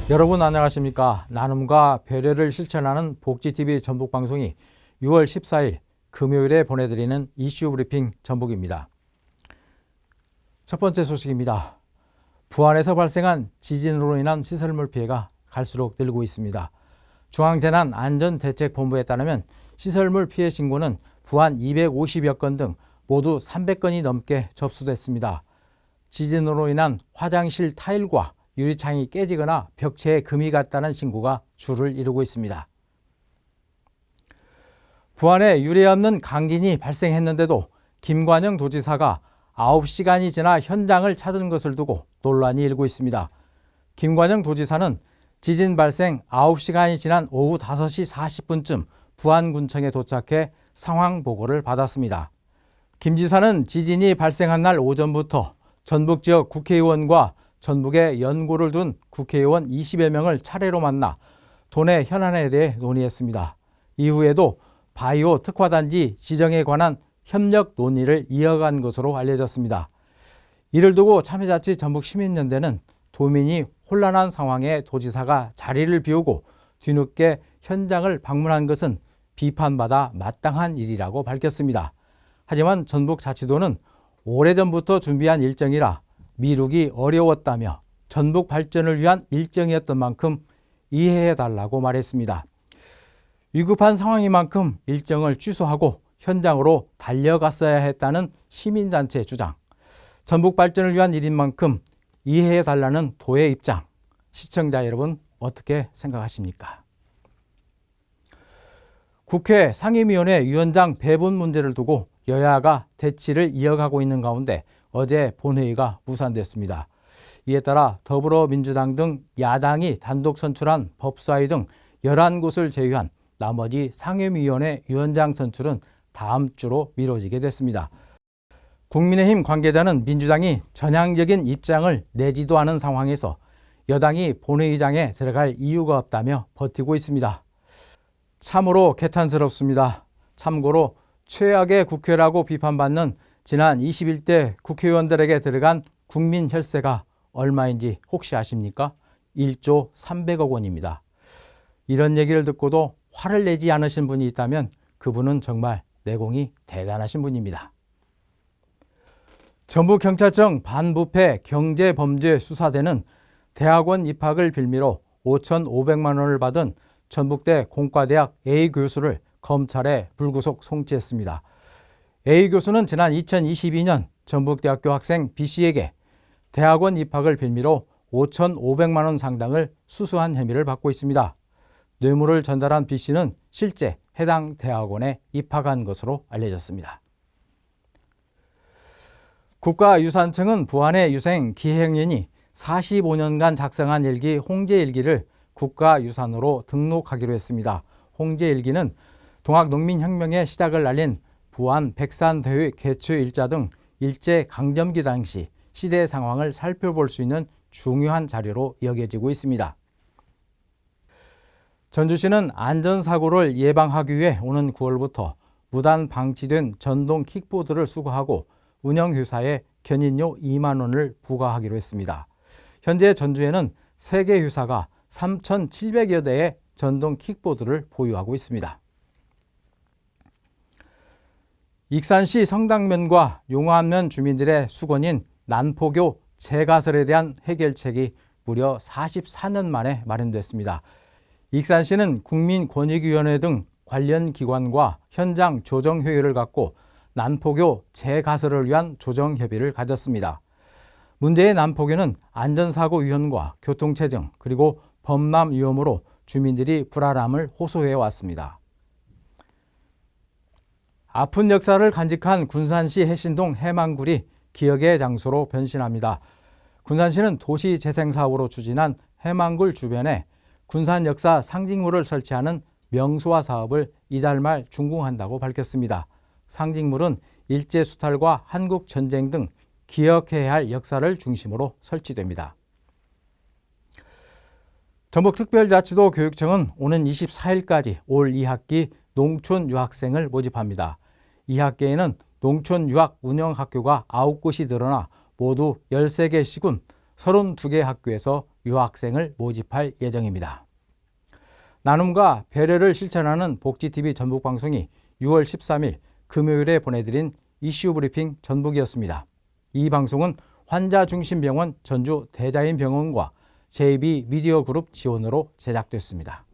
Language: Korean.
여러분 안녕하십니까? 나눔과 배려를 실천하는 복지TV 전북방송이 6월 14일 금요일에 보내드리는 이슈 브리핑 전북입니다. 첫 번째 소식입니다. 부안에서 발생한 지진으로 인한 시설물 피해가 갈수록 늘고 있습니다. 중앙재난안전대책본부에 따르면 시설물 피해 신고는 부안 250여 건 등 모두 300건이 넘게 접수됐습니다. 지진으로 인한 화장실 타일과 유리창이 깨지거나 벽체에 금이 갔다는 신고가 주를 이루고 있습니다. 부안에 유례 없는 강진이 발생했는데도 김관영 도지사가 9시간이 지나 현장을 찾은 것을 두고 논란이 일고 있습니다. 김관영 도지사는 지진 발생 9시간이 지난 오후 5시 40분쯤 부안군청에 도착해 상황 보고를 받았습니다. 김 지사는 지진이 발생한 날 오전부터 전북 지역 국회의원과 전북에 연고를 둔 국회의원 20여 명을 차례로 만나 도내 현안에 대해 논의했습니다. 이후에도 바이오 특화단지 지정에 관한 협력 논의를 이어간 것으로 알려졌습니다. 이를 두고 참여자치 전북시민연대는 도민이 혼란한 상황에 도지사가 자리를 비우고 뒤늦게 현장을 방문한 것은 비판받아 마땅한 일이라고 밝혔습니다. 하지만 전북자치도는 오래전부터 준비한 일정이라 미루기 어려웠다며 전북 발전을 위한 일정이었던 만큼 이해해달라고 말했습니다. 위급한 상황인 만큼 일정을 취소하고 현장으로 달려갔어야 했다는 시민단체 주장, 전북 발전을 위한 일인 만큼 이해해달라는 도의 입장, 시청자 여러분 어떻게 생각하십니까? 국회 상임위원회 위원장 배분 문제를 두고 여야가 대치를 이어가고 있는 가운데 어제 본회의가 무산됐습니다. 이에 따라 더불어민주당 등 야당이 단독 선출한 법사위 등 11곳을 제외한 나머지 상임위원회 위원장 선출은 다음 주로 미뤄지게 됐습니다. 국민의힘 관계자는 민주당이 전향적인 입장을 내지도 않은 상황에서 여당이 본회의장에 들어갈 이유가 없다며 버티고 있습니다. 참으로 개탄스럽습니다. 참고로 최악의 국회라고 비판받는 지난 21대 국회의원들에게 들어간 국민 혈세가 얼마인지 혹시 아십니까? 1조 300억 원입니다. 이런 얘기를 듣고도 화를 내지 않으신 분이 있다면 그분은 정말 내공이 대단하신 분입니다. 전북경찰청 반부패 경제범죄수사대는 대학원 입학을 빌미로 5,500만 원을 받은 전북대 공과대학 A 교수를 검찰에 불구속 송치했습니다. A 교수는 지난 2022년 전북대학교 학생 B씨에게 대학원 입학을 빌미로 5,500만 원 상당을 수수한 혐의를 받고 있습니다. 뇌물을 전달한 B씨는 실제 해당 대학원에 입학한 것으로 알려졌습니다. 국가유산청은 부안의 유생 기행연이 45년간 작성한 일기 홍제일기를 국가유산으로 등록하기로 했습니다. 홍제일기는 동학농민혁명의 시작을 알린 부안 백산대회 개최 일자 등 일제강점기 당시 시대 상황을 살펴볼 수 있는 중요한 자료로 여겨지고 있습니다. 전주시는 안전사고를 예방하기 위해 오는 9월부터 무단 방치된 전동 킥보드를 수거하고 운영회사에 견인료 2만 원을 부과하기로 했습니다. 현재 전주에는 3개 회사가 3,700여 대의 전동 킥보드를 보유하고 있습니다. 익산시 성당면과 용화면 주민들의 수건인 난포교 재가설에 대한 해결책이 무려 44년 만에 마련됐습니다. 익산시는 국민권익위원회 등 관련 기관과 현장 조정회의를 갖고 난포교 재가설을 위한 조정협의를 가졌습니다. 문제의 난포교는 안전사고 위험과 교통체증 그리고 범람 위험으로 주민들이 불안함을 호소해 왔습니다. 아픈 역사를 간직한 군산시 해신동 해망굴이 기억의 장소로 변신합니다. 군산시는 도시재생사업으로 추진한 해망굴 주변에 군산 역사 상징물을 설치하는 명소화 사업을 이달 말 준공한다고 밝혔습니다. 상징물은 일제수탈과 한국전쟁 등 기억해야 할 역사를 중심으로 설치됩니다. 전북특별자치도 교육청은 오는 24일까지 올 2학기 농촌 유학생을 모집합니다. 2학기에는 농촌 유학 운영 학교가 9곳이 늘어나 모두 13개 시군 32개 학교에서 유학생을 모집할 예정입니다. 나눔과 배려를 실천하는 복지TV 전북방송이 6월 13일 금요일에 보내드린 이슈 브리핑 전북이었습니다. 이 방송은 환자중심병원 전주 대자인병원과 JB 미디어 그룹 지원으로 제작됐습니다.